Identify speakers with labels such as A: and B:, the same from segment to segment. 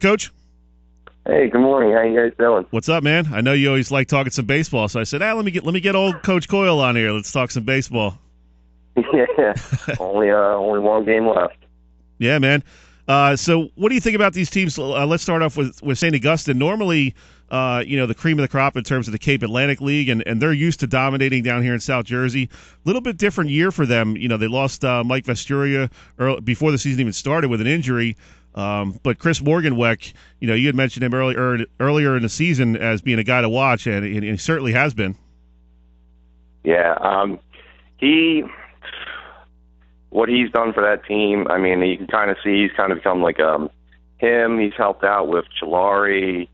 A: Coach?
B: Hey, good morning. How you guys doing?
A: What's up, man? I know you always like talking some baseball, so I said, let me get old Coach Coyle on here. Let's talk some baseball.
B: Yeah, only one game left.
A: Yeah, man. So what do you think about these teams? Let's start off with St. Augustine. Normally, the cream of the crop in terms of the Cape Atlantic League, and they're used to dominating down here in South Jersey. A little bit different year for them. You know, they lost Mike Vesturia before the season even started with an injury. But Chris Morganweck, you had mentioned him earlier in the season as being a guy to watch, and he certainly has been.
B: Yeah, what he's done for that team, I mean, you can kind of see he's kind of become like him. He's helped out with Chilari,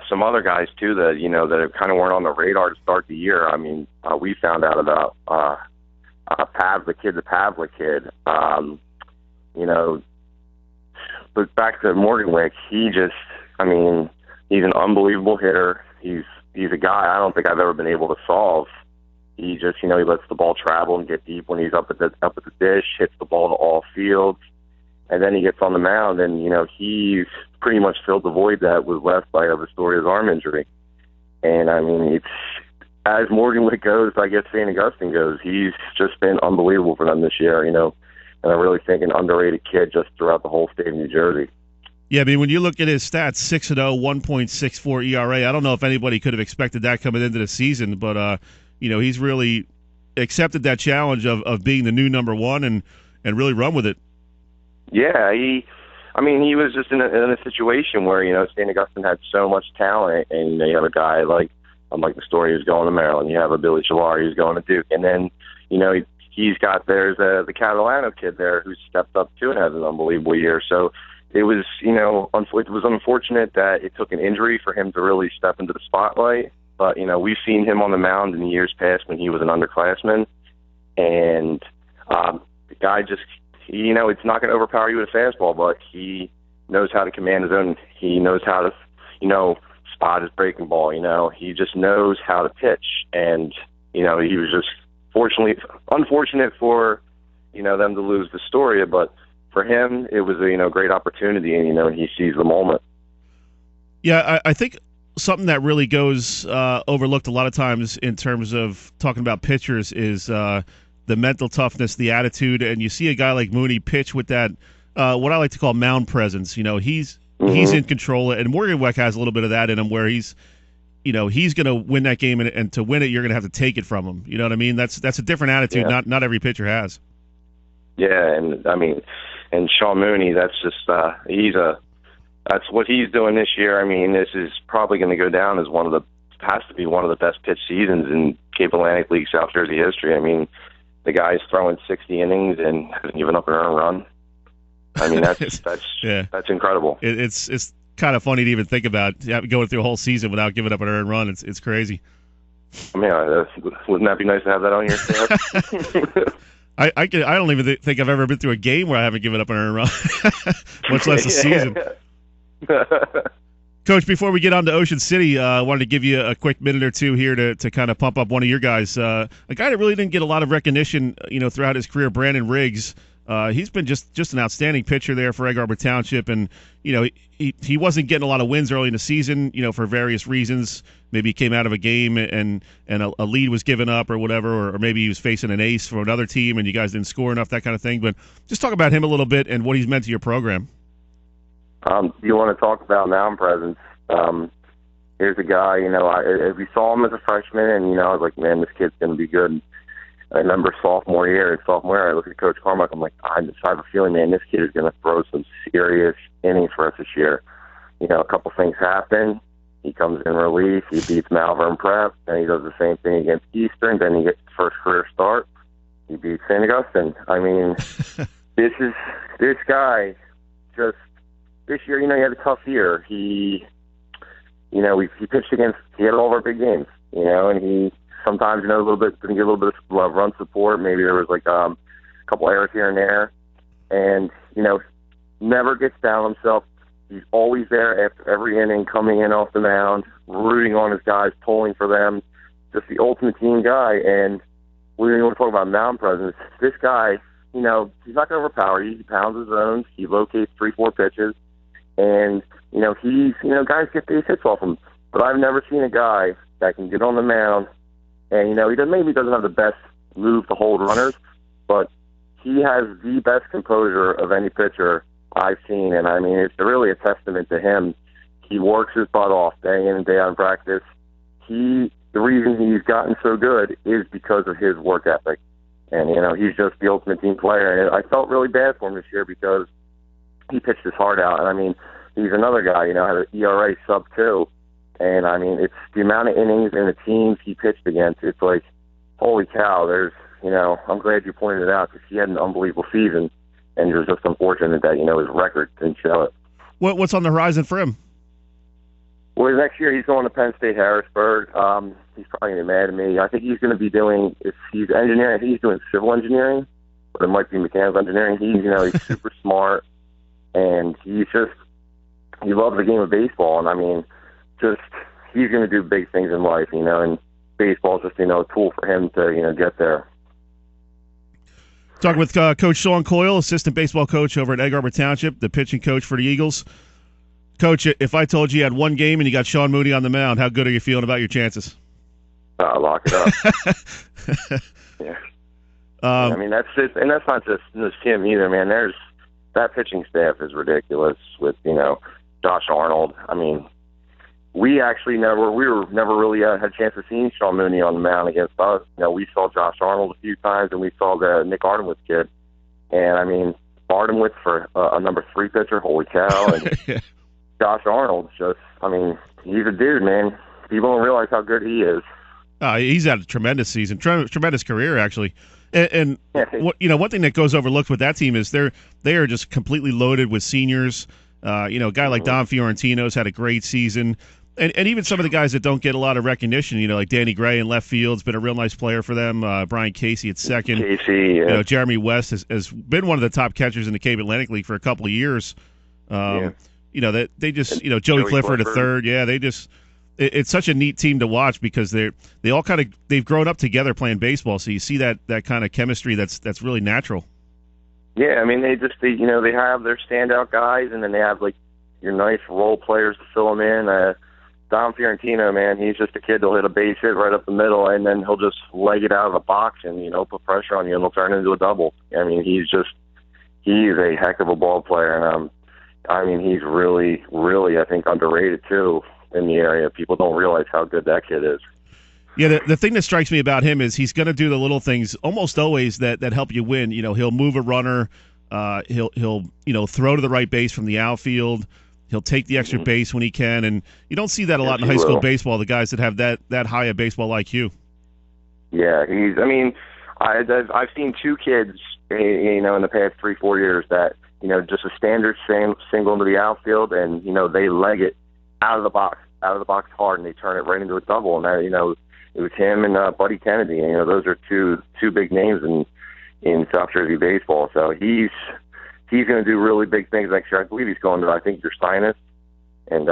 B: some other guys too that that kind of weren't on the radar to start the year. I mean, we found out about the Pavlik kid. But back to Morganwick, he's an unbelievable hitter. He's a guy I don't think I've ever been able to solve. He just, he lets the ball travel and get deep when he's up at the dish, hits the ball to all fields, and then he gets on the mound, and he's pretty much filled the void that was left by Vestoria's arm injury. And I mean, it's as Morganwick goes, I guess St. Augustine goes. He's just been unbelievable for them this year, and I really think an underrated kid just throughout the whole state of New Jersey.
A: Yeah, I mean, when you look at his stats, 6-0, 1.64 ERA, I don't know if anybody could have expected that coming into the season, but he's really accepted that challenge of being the new number one and really run with it.
B: Yeah, he was just in a situation where, St. Augustine had so much talent, and you have a guy like the story who's going to Maryland. You have a Billy Chilari who's going to Duke, and then, there's the Catalano kid there who stepped up too and has an unbelievable year. So it was, it was unfortunate that it took an injury for him to really step into the spotlight. But, we've seen him on the mound in the years past when he was an underclassman. And the guy just, it's not going to overpower you with a fastball, but he knows how to command his own. He knows how to, spot his breaking ball. He just knows how to pitch. And, he was just unfortunate for, them to lose Vestoria. But for him, it was a, great opportunity. And, he seized the moment.
A: Yeah, I think something that really goes overlooked a lot of times in terms of talking about pitchers is the mental toughness, the attitude, and you see a guy like Mooney pitch with that what I like to call mound presence. He's in control, and Morganweck has a little bit of that in him where he's going to win that game, and to win it, you're going to have to take it from him. You know what I mean? That's a different attitude.
B: Yeah.
A: Not every pitcher has.
B: Yeah, and Sean Mooney, that's just that's what he's doing this year. I mean, this is probably going to go down as has to be one of the best pitch seasons in Cape Atlantic League South Jersey history. I mean, the guy's throwing 60 innings and hasn't given up an earned run. I mean, that's incredible.
A: It's kind of funny to even think about going through a whole season without giving up an earned run. It's crazy.
B: I mean, wouldn't that be nice to have that on your staff?
A: I don't even think I've ever been through a game where I haven't given up an earned run, much less a season. Coach, before we get on to Ocean City, I wanted to give you a quick minute or two here to kind of pump up one of your guys. A guy that really didn't get a lot of recognition, throughout his career, Brandon Riggs. He's been just an outstanding pitcher there for Egg Harbor Township, and he wasn't getting a lot of wins early in the season, for various reasons. Maybe he came out of a game and a lead was given up or whatever, or maybe he was facing an ace from another team and you guys didn't score enough, that kind of thing. But just talk about him a little bit and what he's meant to your program.
B: You want to talk about mound presence? Here's a guy, if we saw him as a freshman, and I was like, man, this kid's going to be good. I remember sophomore year, I look at Coach Carmack, I'm like, I just have a feeling, man, this kid is going to throw some serious innings for us this year. A couple things happen. He comes in relief, he beats Malvern Prep, and he does the same thing against Eastern, then he gets his first career start. He beats St. Augustine. I mean, this guy just, this year, he had a tough year. He pitched against, he had all of our big games, and he sometimes, didn't get a little bit of run support. Maybe there was like a couple errors here and there, and, never gets down on himself. He's always there after every inning, coming in off the mound, rooting on his guys, pulling for them. Just the ultimate team guy. And we want to talk about mound presence. This guy, he's not going to overpower you. He pounds his zones. He locates 3-4 pitches. And, guys get base hits off him. But I've never seen a guy that can get on the mound and, he maybe doesn't have the best move to hold runners, but he has the best composure of any pitcher I've seen. And, it's really a testament to him. He works his butt off day in and day out in practice. The reason he's gotten so good is because of his work ethic. And, he's just the ultimate team player. And I felt really bad for him this year because he pitched his heart out. And, he's another guy, had an ERA sub-2. And, it's the amount of innings and the teams he pitched against. It's like, holy cow, I'm glad you pointed it out because he had an unbelievable season. And it was just unfortunate that, his record didn't show it.
A: What's on the horizon for him?
B: Well, next year he's going to Penn State Harrisburg. He's probably going to be mad at me. I think he's going to be doing, if he's engineering, I think he's doing civil engineering, but it might be mechanical engineering. He's super smart, and he loves the game of baseball. And he's going to do big things in life, and baseball is just, a tool for him to, get there.
A: Talking with Coach Sean Coyle, assistant baseball coach over at Egg Harbor Township, the pitching coach for the Eagles. Coach, if I told you had one game and you got Sean Mooney on the mound, how good are you feeling about your chances?
B: Lock it up. Yeah. That's just, and that's not just him either, man. That pitching staff is ridiculous with, Josh Arnold. We actually never really had a chance to see Sean Mooney on the mound against us. We saw Josh Arnold a few times, and we saw the Nick Ardenwith kid. And, Ardenwith for a number 3 pitcher, holy cow. And
A: yeah.
B: Josh Arnold, he's a dude, man. People don't realize how good he is.
A: He's had a tremendous season, tremendous career, actually. And one thing that goes overlooked with that team is they are just completely loaded with seniors. A guy like Don Fiorentino's had a great season. And even some of the guys that don't get a lot of recognition, like Danny Gray in left field's been a real nice player for them. Brian Casey at second.
B: Yeah.
A: Jeremy West has been one of the top catchers in the Cape Atlantic League for a couple of years. That they just, Joey Clifford at third. Yeah, it's such a neat team to watch because they've grown up together playing baseball. So you see that kind of chemistry that's really natural.
B: Yeah, they have their standout guys, and then they have your nice role players to fill them in. Don Fiorentino, man, he's just a kid that'll hit a base hit right up the middle, and then he'll just leg it out of the box and put pressure on you, and he'll turn it into a double. He's a heck of a ball player, and he's really, really, I think, underrated too in the area. People don't realize how good that kid is.
A: Yeah, the thing that strikes me about him is he's going to do the little things almost always that help you win. He'll move a runner. He'll throw to the right base from the outfield. He'll take the extra base when he can, and you don't see that a lot in high school baseball. The guys that have that high a baseball IQ.
B: Yeah, I've seen 2 kids, in the past 3-4 years that just a standard single into the outfield, and they leg it out of the box hard, and they turn it right into a double, and that it was him and Buddy Kennedy. Those are two big names in South Jersey baseball. So he's going to do really big things next year. I believe he's going to, I think, your Sinus, and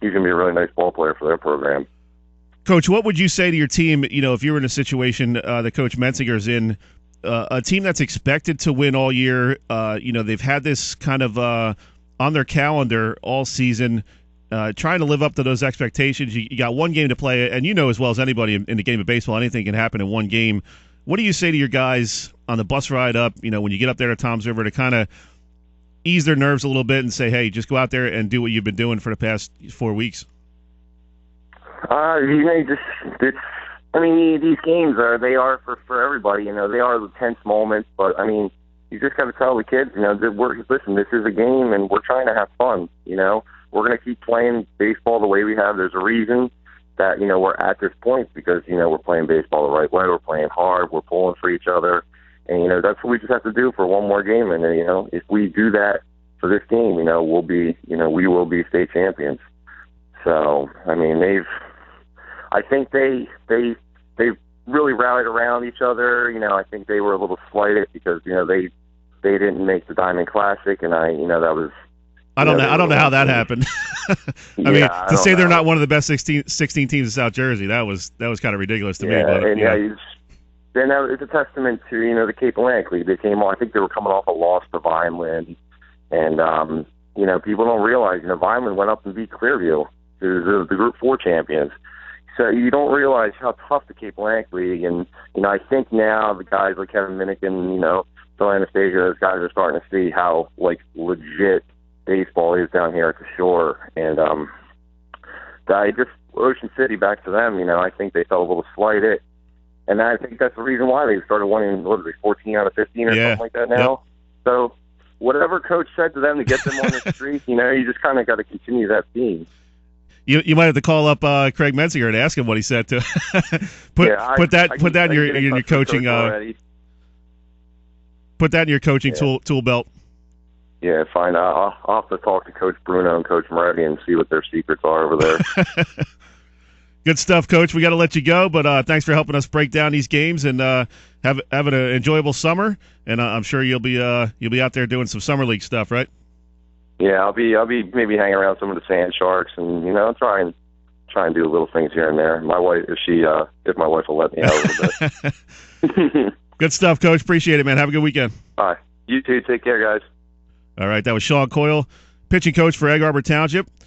B: he's going to be a really nice ball player for their program.
A: Coach, what would you say to your team, if you were in a situation that Coach Mensinger's in, a team that's expected to win all year, they've had this kind of on their calendar all season, trying to live up to those expectations. You got one game to play, and as well as anybody in the game of baseball, anything can happen in one game. What do you say to your guys on the bus ride up, when you get up there to Toms River, to kind of ease their nerves a little bit and say, hey, just go out there and do what you've been doing for the past 4 weeks?
B: These games are for everybody. They are the tense moments, but you just got to tell the kids, listen, this is a game, and we're trying to have fun. We're going to keep playing baseball the way we have. There's a reason that, we're at this point because, we're playing baseball the right way. We're playing hard. We're pulling for each other. And, that's what we just have to do for one more game. And, if we do that for this game, we will be state champions. So, I think they really rallied around each other. I think they were a little slighted because, they didn't make the Diamond Classic. And that was,
A: I don't know how that happened. To say they're not one of the best 16 teams in South Jersey, that was kind of ridiculous to me. But,
B: then it's a testament to the Cape Atlantic League. They came on. I think they were coming off a loss to Vineland, and people don't realize, Vineland went up and beat Clearview, who's the Group 4 champions. So you don't realize how tough the Cape Atlantic League, and, I think now the guys like Kevin Minikin, Phil Anastasia, those guys are starting to see how, legit baseball is down here at the shore. And Ocean City, back to them, I think they felt a little slighted. And I think that's the reason why they started winning, 14 out of 15 or something like that now. Yep. So whatever coach said to them to get them on the street, you just kind of got to continue that theme.
A: You might have to call up Craig Menzinger and ask him what he said to put that in your coaching put that in your coaching tool belt.
B: Yeah, fine. I'll have to talk to Coach Bruno and Coach Moretti and see what their secrets are over there.
A: Good stuff, Coach. We got to let you go, but thanks for helping us break down these games, and have an enjoyable summer. And I'm sure you'll be out there doing some summer league stuff, right?
B: Yeah, I'll be maybe hanging around some of the Sand Sharks, and try and do little things here and there. My wife, if my wife will let me out a little bit.
A: Good stuff, Coach. Appreciate it, man. Have a good weekend.
B: Bye. You too. Take care, guys.
A: All right, that was Sean Coyle, pitching coach for Egg Harbor Township.